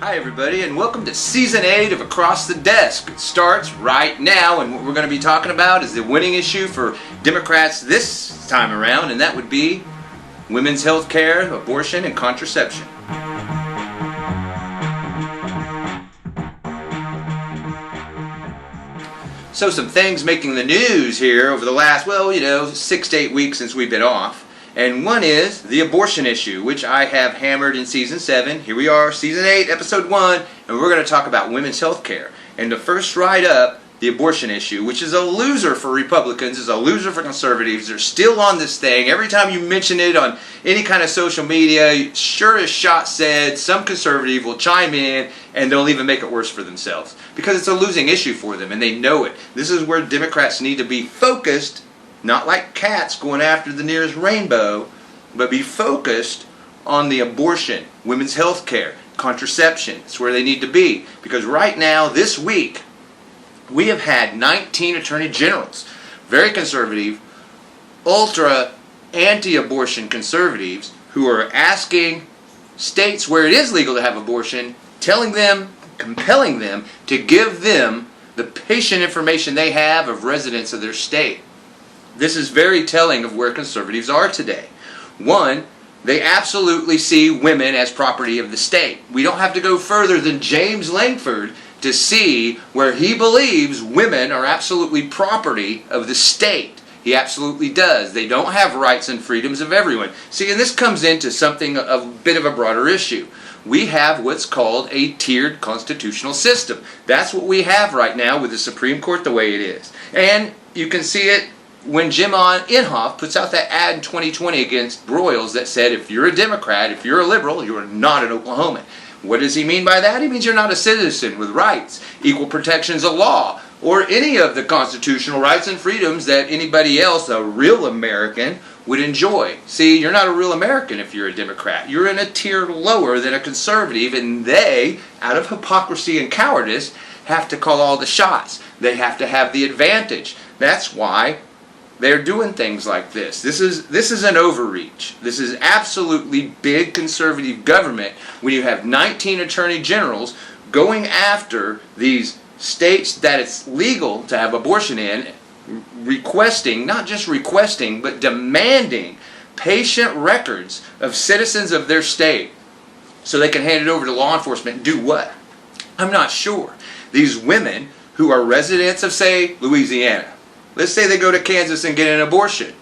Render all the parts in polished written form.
Hi everybody, and welcome to Season 8 of Across the Desk. It starts right now, and what we're going to be talking about is the winning issue for Democrats this time around, and that would be women's health care, abortion, and contraception. So some things making the news here over the last, 6 to 8 weeks since we've been off. And one is the abortion issue, which I have hammered in Season 7. Here we are, Season 8, Episode 1, and we're going to talk about women's health care. And the first right up, the abortion issue, which is a loser for Republicans, is a loser for conservatives. They're still on this thing. Every time you mention it on any kind of social media, sure as shot said, some conservative will chime in and they'll even make it worse for themselves. Because it's a losing issue for them, and they know it. This is where Democrats need to be focused. Not like cats going after the nearest rainbow, but be focused on the abortion, women's health care, contraception. It's where they need to be. Because right now, this week, we have had 19 attorney generals, very conservative, ultra anti-abortion conservatives, who are asking states where it is legal to have abortion, telling them, compelling them to give them the patient information they have of residents of their state. This is very telling of where conservatives are today. One, they absolutely see women as property of the state. We don't have to go further than James Langford to see where he believes women are absolutely property of the state. He absolutely does. They don't have rights and freedoms of everyone. See, and this comes into something a bit of a broader issue. We have what's called a tiered constitutional system. That's what we have right now with the Supreme Court the way it is. And you can see it when Jim Inhofe puts out that ad in 2020 against Broyles that said, if you're a Democrat, if you're a liberal, you're not an Oklahoman. What does he mean by that? He means you're not a citizen with rights, equal protections of law, or any of the constitutional rights and freedoms that anybody else, a real American, would enjoy. See, you're not a real American if you're a Democrat. You're in a tier lower than a conservative, and they, out of hypocrisy and cowardice, have to call all the shots. They have to have the advantage. That's why they're doing things like this. This is an overreach. This is absolutely big conservative government when you have 19 attorney generals going after these states that it's legal to have abortion in, requesting, not just requesting, but demanding patient records of citizens of their state so they can hand it over to law enforcement and do what? I'm not sure. These women who are residents of, say, Louisiana, let's say they go to Kansas and get an abortion.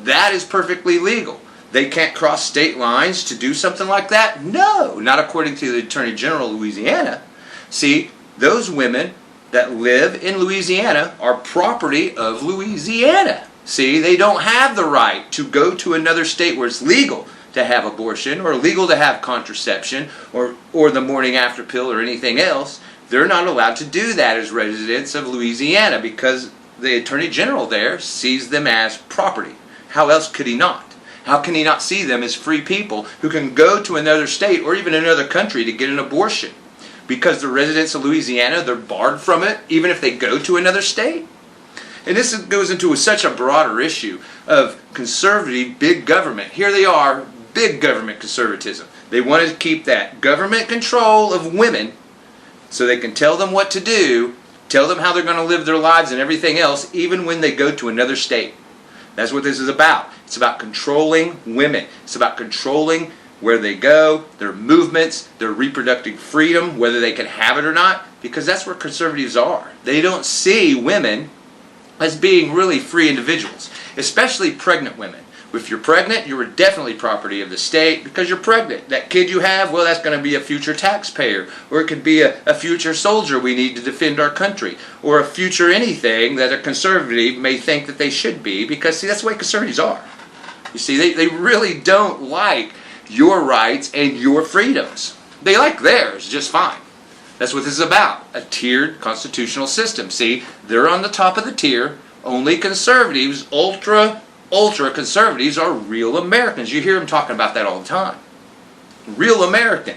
That is perfectly legal. They can't cross state lines to do something like that? No, not according to the Attorney General of Louisiana. See, those women that live in Louisiana are property of Louisiana. See, they don't have the right to go to another state where it's legal to have abortion or legal to have contraception or the morning after pill or anything else. They're not allowed to do that as residents of Louisiana because the Attorney General there sees them as property. How else could he not? How can he not see them as free people who can go to another state or even another country to get an abortion? Because the residents of Louisiana, they're barred from it even if they go to another state? And this goes into such a broader issue of conservative big government. Here they are, big government conservatism. They want to keep that government control of women so they can tell them what to do, tell them how they're going to live their lives and everything else, even when they go to another state. That's what this is about. It's about controlling women. It's about controlling where they go, their movements, their reproductive freedom, whether they can have it or not, because that's where conservatives are. They don't see women as being really free individuals, especially pregnant women. If you're pregnant, you're definitely property of the state because you're pregnant. That kid you have, well, that's going to be a future taxpayer. Or it could be a future soldier we need to defend our country. Or a future anything that a conservative may think that they should be because, see, that's the way conservatives are. You see, they really don't like your rights and your freedoms. They like theirs just fine. That's what this is about, a tiered constitutional system. See, they're on the top of the tier. Only conservatives, ultra conservatives are real Americans. You hear them talking about that all the time. Real American.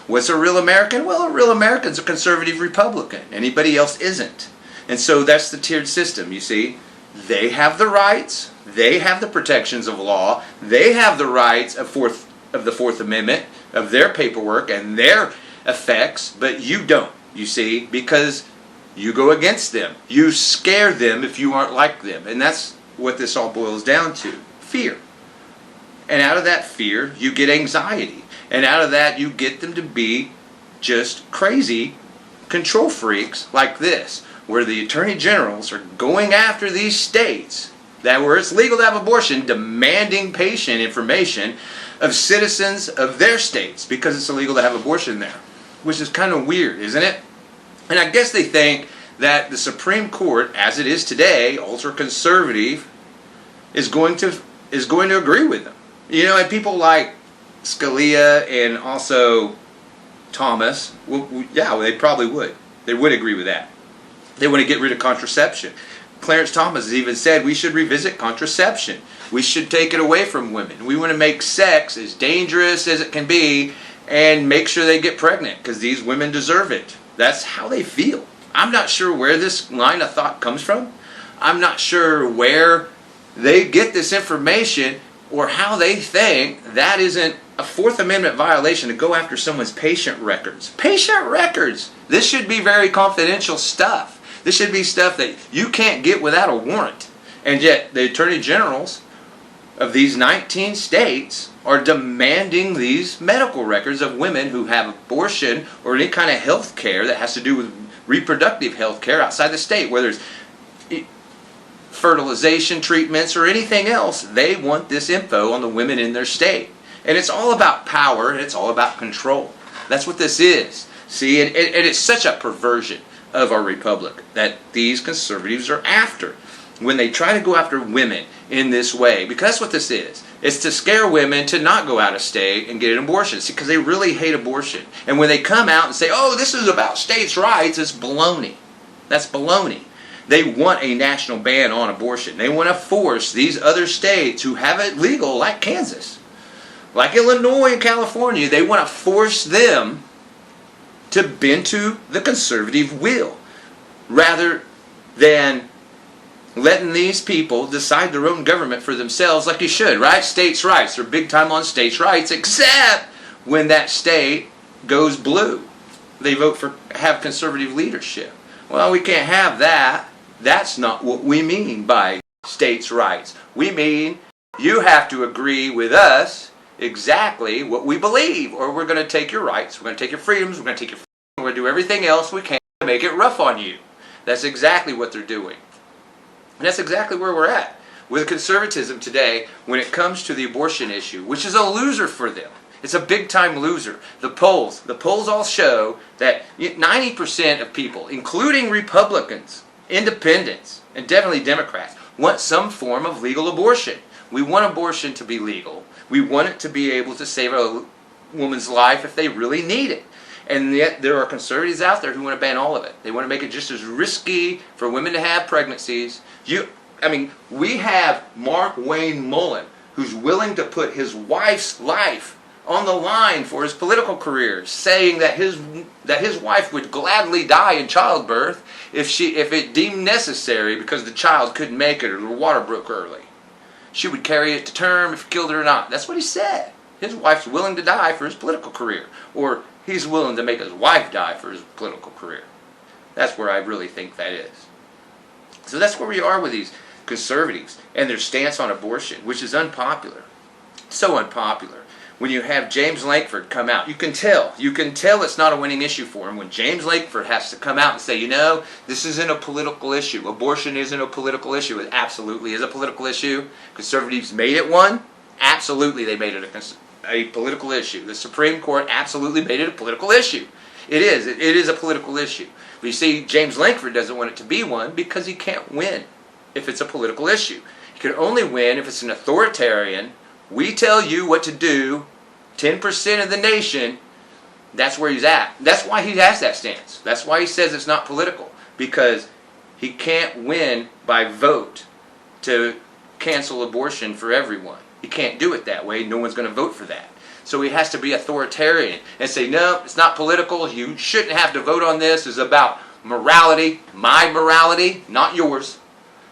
What's a real American? Well, a real American's a conservative Republican. Anybody else isn't. And so that's the tiered system, you see. They have the rights. They have the protections of law. They have the rights of the Fourth Amendment, of their paperwork and their effects, but you don't, you see, because you go against them. You scare them if you aren't like them. And that's what this all boils down to. Fear. And out of that fear, you get anxiety. And out of that, you get them to be just crazy control freaks like this, where the attorney generals are going after these states that where it's legal to have abortion, demanding patient information of citizens of their states because it's illegal to have abortion there. Which is kind of weird, isn't it? And I guess they think that the Supreme Court, as it is today, ultra-conservative, is going to agree with them. You know, and people like Scalia and also Thomas, yeah, they probably would. They would agree with that. They want to get rid of contraception. Clarence Thomas has even said we should revisit contraception. We should take it away from women. We want to make sex as dangerous as it can be and make sure they get pregnant because these women deserve it. That's how they feel. I'm not sure where this line of thought comes from. I'm not sure where they get this information or how they think that isn't a Fourth Amendment violation to go after someone's patient records. Patient records! This should be very confidential stuff. This should be stuff that you can't get without a warrant. And yet the attorney generals of these 19 states are demanding these medical records of women who have abortion or any kind of health care that has to do with reproductive health care outside the state, whether it's fertilization treatments or anything else. They want this info on the women in their state. And it's all about power and it's all about control. That's what this is. See, and it's such a perversion of our republic that these conservatives are after when they try to go after women in this way, because that's what this is. It's to scare women to not go out of state and get an abortion, because they really hate abortion. And when they come out and say, oh, this is about states' rights, it's baloney. That's baloney. They want a national ban on abortion. They want to force these other states who have it legal, like Kansas, like Illinois and California, they want to force them to bend to the conservative will, rather than letting these people decide their own government for themselves like you should, right? States' rights. They're big time on states' rights, except when that state goes blue. They vote for, have conservative leadership. Well, we can't have that. That's not what we mean by states' rights. We mean you have to agree with us exactly what we believe, or we're going to take your rights, we're going to take your freedoms, we're going to take your freedoms, we're going to do everything else we can to make it rough on you. That's exactly what they're doing. And that's exactly where we're at with conservatism today when it comes to the abortion issue, which is a loser for them. It's a big-time loser. The polls all show that 90% of people, including Republicans, independents, and definitely Democrats, want some form of legal abortion. We want abortion to be legal. We want it to be able to save a woman's life if they really need it. And yet there are conservatives out there who want to ban all of it. They want to make it just as risky for women to have pregnancies. We have Mark Wayne Mullen, who's willing to put his wife's life on the line for his political career, saying that his wife would gladly die in childbirth if it deemed necessary because the child couldn't make it or the water broke early. She would carry it to term if it killed her or not. That's what he said. His wife's willing to die for his political career. Or he's willing to make his wife die for his political career. That's where I really think that is. So that's where we are with these conservatives and their stance on abortion, which is unpopular. So unpopular. When you have James Lankford come out, you can tell it's not a winning issue for him when James Lankford has to come out and say, this isn't a political issue. Abortion isn't a political issue. It absolutely is a political issue. Conservatives made it one. Absolutely they made it a political issue. The Supreme Court absolutely made it a political issue. It is a political issue. But you see, James Lankford doesn't want it to be one because he can't win if it's a political issue. He can only win if it's an authoritarian, we tell you what to do, 10% of the nation, that's where he's at. That's why he has that stance. That's why he says it's not political. Because he can't win by vote to cancel abortion for everyone. He can't do it that way. No one's going to vote for that. So he has to be authoritarian and say, no, it's not political. You shouldn't have to vote on this. It's about morality, my morality, not yours.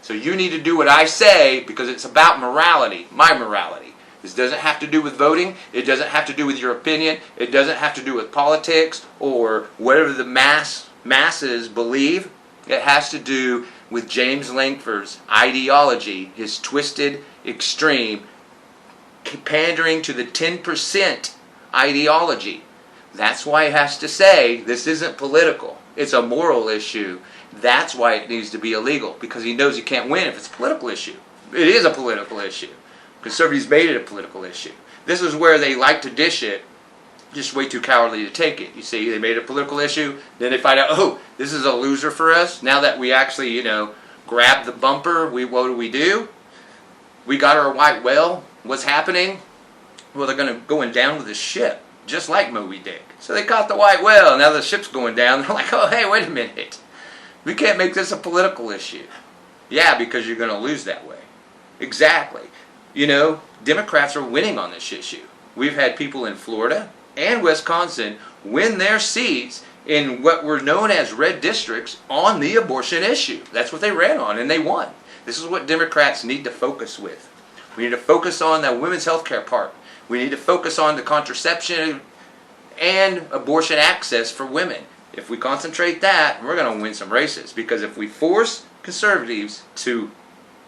So you need to do what I say because it's about morality, my morality. This doesn't have to do with voting. It doesn't have to do with your opinion. It doesn't have to do with politics or whatever the masses believe. It has to do with James Lankford's ideology, his twisted, extreme, pandering to the 10% ideology. That's why he has to say this isn't political. It's a moral issue. That's why it needs to be illegal, because he knows he can't win if it's a political issue. It is a political issue. Conservatives made it a political issue. This is where they like to dish it, just way too cowardly to take it. You see, they made it a political issue, then they find out, oh, this is a loser for us. Now that we actually, grab the bumper, what do? We got our white whale. What's happening? Well, they're going down with the ship, just like Moby Dick. So they caught the white whale. Now the ship's going down. They're like, oh, hey, wait a minute. We can't make this a political issue. Yeah, because you're going to lose that way. Exactly. Democrats are winning on this issue. We've had people in Florida and Wisconsin win their seats in what were known as red districts on the abortion issue. That's what they ran on, and they won. This is what Democrats need to focus with. We need to focus on the women's health care part. We need to focus on the contraception and abortion access for women. If we concentrate that, we're going to win some races. Because if we force conservatives to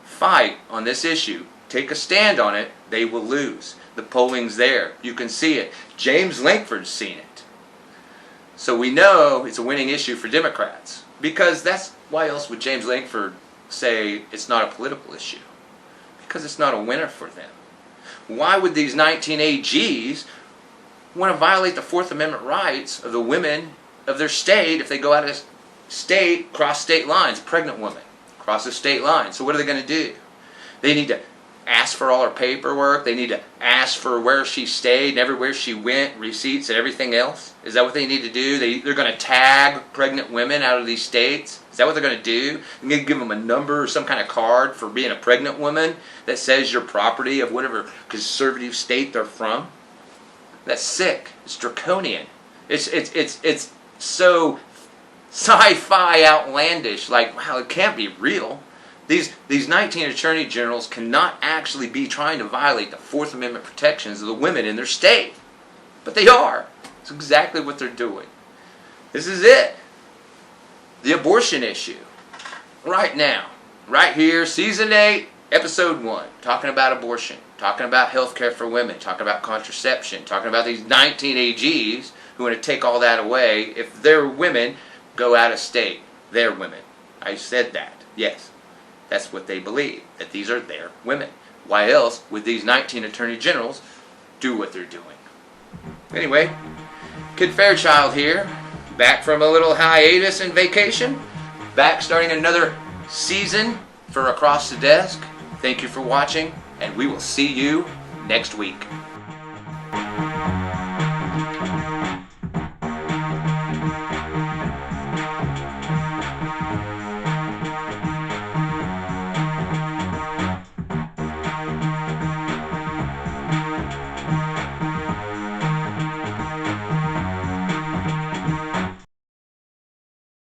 fight on this issue, take a stand on it, they will lose. The polling's there. You can see it. James Lankford's seen it. So we know it's a winning issue for Democrats. Because why else would James Lankford say it's not a political issue? Because it's not a winner for them. Why would these 19 AGs want to violate the Fourth Amendment rights of the women of their state if they go out of state, cross state lines? A pregnant woman crosses state lines. So what are they going to do? They need to ask for all her paperwork. They need to ask for where she stayed and everywhere she went, receipts and everything else. Is that what they need to do? They're going to tag pregnant women out of these states? Is that what they're going to do? They're going to give them a number or some kind of card for being a pregnant woman that says you're property of whatever conservative state they're from? That's sick. It's draconian. It's so sci-fi outlandish. Like, wow, it can't be real. These 19 attorney generals cannot actually be trying to violate the Fourth Amendment protections of the women in their state. But they are. It's exactly what they're doing. This is it. The abortion issue. Right now. Right here, Season 8, Episode 1. Talking about abortion. Talking about health care for women. Talking about contraception. Talking about these 19 AGs who want to take all that away. If their women go out of state. Their women. I said that. Yes. That's what they believe, that these are their women. Why else would these 19 attorney generals do what they're doing? Anyway, Kit Fairchild here, back from a little hiatus and vacation, back starting another season for Across the Desk. Thank you for watching, and we will see you next week.